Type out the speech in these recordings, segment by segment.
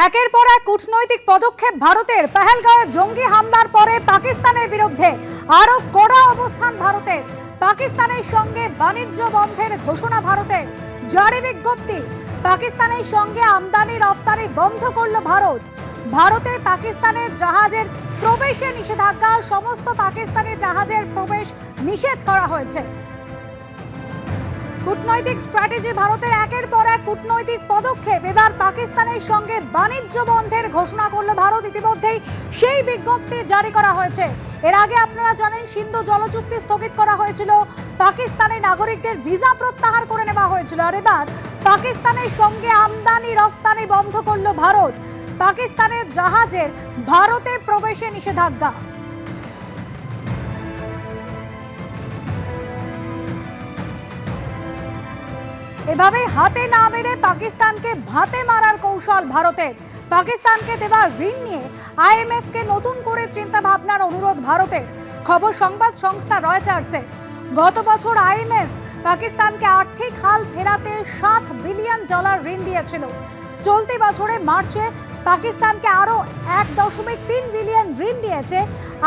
একের পর এক কূটনৈতিক পদক্ষেপ ভারতের। পেহেলগাঁওয়ে জঙ্গি হামলার পরে পাকিস্তানের বিরুদ্ধে আরো কড়া অবস্থান ভারতের। পাকিস্তানের সঙ্গে বাণিজ্য বন্ধের ঘোষণা ভারতের। জারি বিজ্ঞপ্তি, পাকিস্তানের সঙ্গে আমদানি রপ্তানি বন্ধ করল ভারত। ভারতে পাকিস্তানের জাহাজের প্রবেশে নিষেধাজ্ঞা, সমস্ত পাকিস্তানি জাহাজের প্রবেশ নিষেধ করা হয়েছে। কূটনৈতিক স্ট্র্যাটেজি ভারতের, একের পর এক কূটনৈতিক পদক্ষেপ। এবার পাকিস্তানের সঙ্গে বাণিজ্য বন্ধের ঘোষণা করলো ভারত। ইতিমধ্যেই সেই বিজ্ঞপ্তি জারি করা হয়েছে। এর আগে আপনারা জানেন, সিন্ধু জল চুক্তি স্থগিত করা হয়েছিল, পাকিস্তানি নাগরিকদের ভিসা প্রত্যাহার করে নেওয়া হয়েছিল। আর এবার পাকিস্তানের সঙ্গে আমদানি রপ্তানি বন্ধ করলো ভারত। পাকিস্তানের জাহাজের ভারতে প্রবেশে নিষেধাজ্ঞা। এভাবে হাতে না মেরে পাকিস্তানকে ভাতে মারার কৌশল ভারতের। পাকিস্তানকে দেওয়া ঋণ নিয়ে আইএমএফ কে নতুন করে চিন্তা ভাবনার অনুরোধ ভারতের। খবর সংবাদ সংস্থা রয়টার্সের। গত বছর আইএমএফ পাকিস্তানকে আর্থিক হাল ফেরাতে $7 বিলিয়ন ঋণ দিয়েছিল। চলতি বছরে মার্চে পাকিস্তানকে আরো $1.3 বিলিয়ন ঋণ দিয়েছে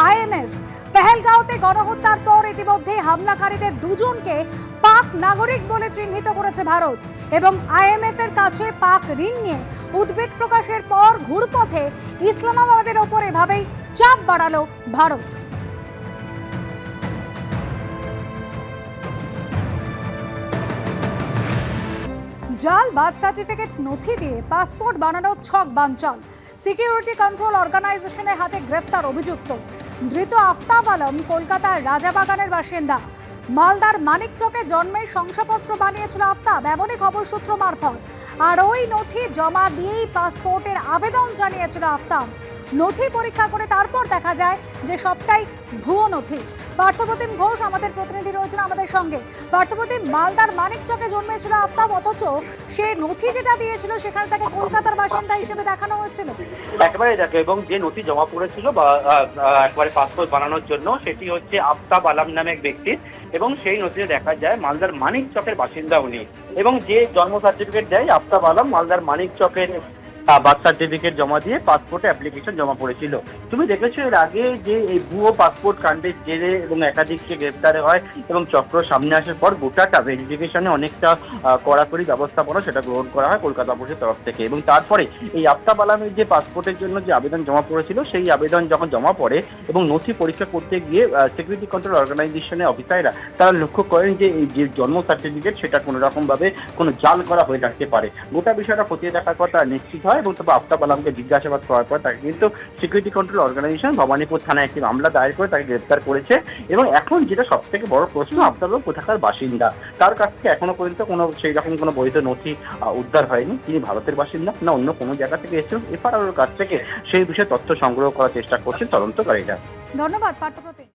আইএমএফ। পেহেলগাঁওতে গণহত্যার পর ইতিমধ্যে হামলাকারীদের দুজনকে পাক নাগরিক বলে চিহ্নিত করেছে ভারত এবং আইএমএফ এর কাছে পাক ঋণ নিয়ে উদ্বেগ প্রকাশের পর ঘুরপথে ইসলামাবাদের ওপর এভাবেই চাপ বাড়ালো ভারত। জাল বার্থ সার্টিফিকেট নথি দিয়ে পাসপোর্ট বানানোর ছক বানচাল। সিকিউরিটি কন্ট্রোল অর্গানাইজেশনের হাতে গ্রেফতার অভিযুক্ত। ধৃত আফতাব আলম কলকাতার রাজাবাগানের বাসিন্দা। মালদার মানিকচকে জন্মের শংসাপত্র বানিয়েছিল আফতাব, এমনই খবর সূত্র মারফত। আর ওই নথি জমা দিয়েই পাসপোর্টের আবেদন জানিয়েছিল আফতাব। নথি পরীক্ষা করে তারপর দেখা যায় যে সবটাই ভুয়ো নথি। পার্থপ্রতিম ঘোষ আমাদের প্রতিনিধি রয়েছেন আমাদের সঙ্গে। পার্থপ্রতিম, মালদার মানিকচকে জন্মেছিল আফতাব, অথচ সে নথি যেটা দিয়েছিল সেখানে তাকে কলকাতার বাসিন্দা হিসেবে দেখানো হয়েছিল। একেবারে দেখো, এবং যে নথি জমা পড়েছিল বা একবারে পাসপোর্ট বানানোর জন্য, সেটি হচ্ছে আফতাব আলম নামে এক ব্যক্তির, এবং সেই নথিতে দেখা যায় মালদার মানিকচকের বাসিন্দা উনি। এবং যে জন্ম সার্টিফিকেট দেয় আফতাব আলম, মালদার মানিকচকের বার্থ সার্টিফিকেট জমা দিয়ে পাসপোর্টে অ্যাপ্লিকেশন জমা পড়েছিল। তুমি দেখেছো এর আগে যে এই ভুয়ো পাসপোর্ট কাণ্ডের জেরে এবং একাধিককে গ্রেপ্তার হয় এবং চক্র সামনে আসার পর গোটাটা ভেরিফিকেশনে অনেকটা কড়াকড়ি ব্যবস্থাপনা সেটা গ্রহণ করা হয় কলকাতা পুলিশের তরফ থেকে। এবং তারপরে এই আফতাব আলমের যে পাসপোর্টের জন্য যে আবেদন জমা পড়েছিল, সেই আবেদন যখন জমা পড়ে এবং নথি পরীক্ষা করতে গিয়ে সিকিউরিটি কন্ট্রোল অর্গানাইজেশনের অফিসাররা তারা লক্ষ্য করেন যে এই যে জন্ম সার্টিফিকেট সেটা কোনো রকমভাবে কোনো জাল করা হয়ে থাকতে পারে। গোটা বিষয়টা খতিয়ে দেখার পর তারা নিশ্চিত হয় এবং তবে আফতাব আলমকে জিজ্ঞাসাবাদ করার পর তাকে কিন্তু সিকিউরিটি কন্ট্রোল অর্গানাইজেশন ভবানীপুর থানায় একটি মামলা দায়ের করে তাকে গ্রেপ্তার করেছে। এবং এখন যেটা সব থেকে বড় প্রশ্ন, আফতাব আলম কোথাকার বাসিন্দা, তার কাছ থেকে এখনো পর্যন্ত কোনো সেই রকম কোনো বৈধ নথি উদ্ধার হয়নি। তিনি ভারতের বাসিন্দা না অন্য কোনো জায়গা থেকে এসেছেন, এছাড়া ওর কাছ থেকে সেই বিষয়ে তথ্য সংগ্রহ করার চেষ্টা করছেন তদন্তকারীরা। ধন্যবাদ পার্থপ্রতিম।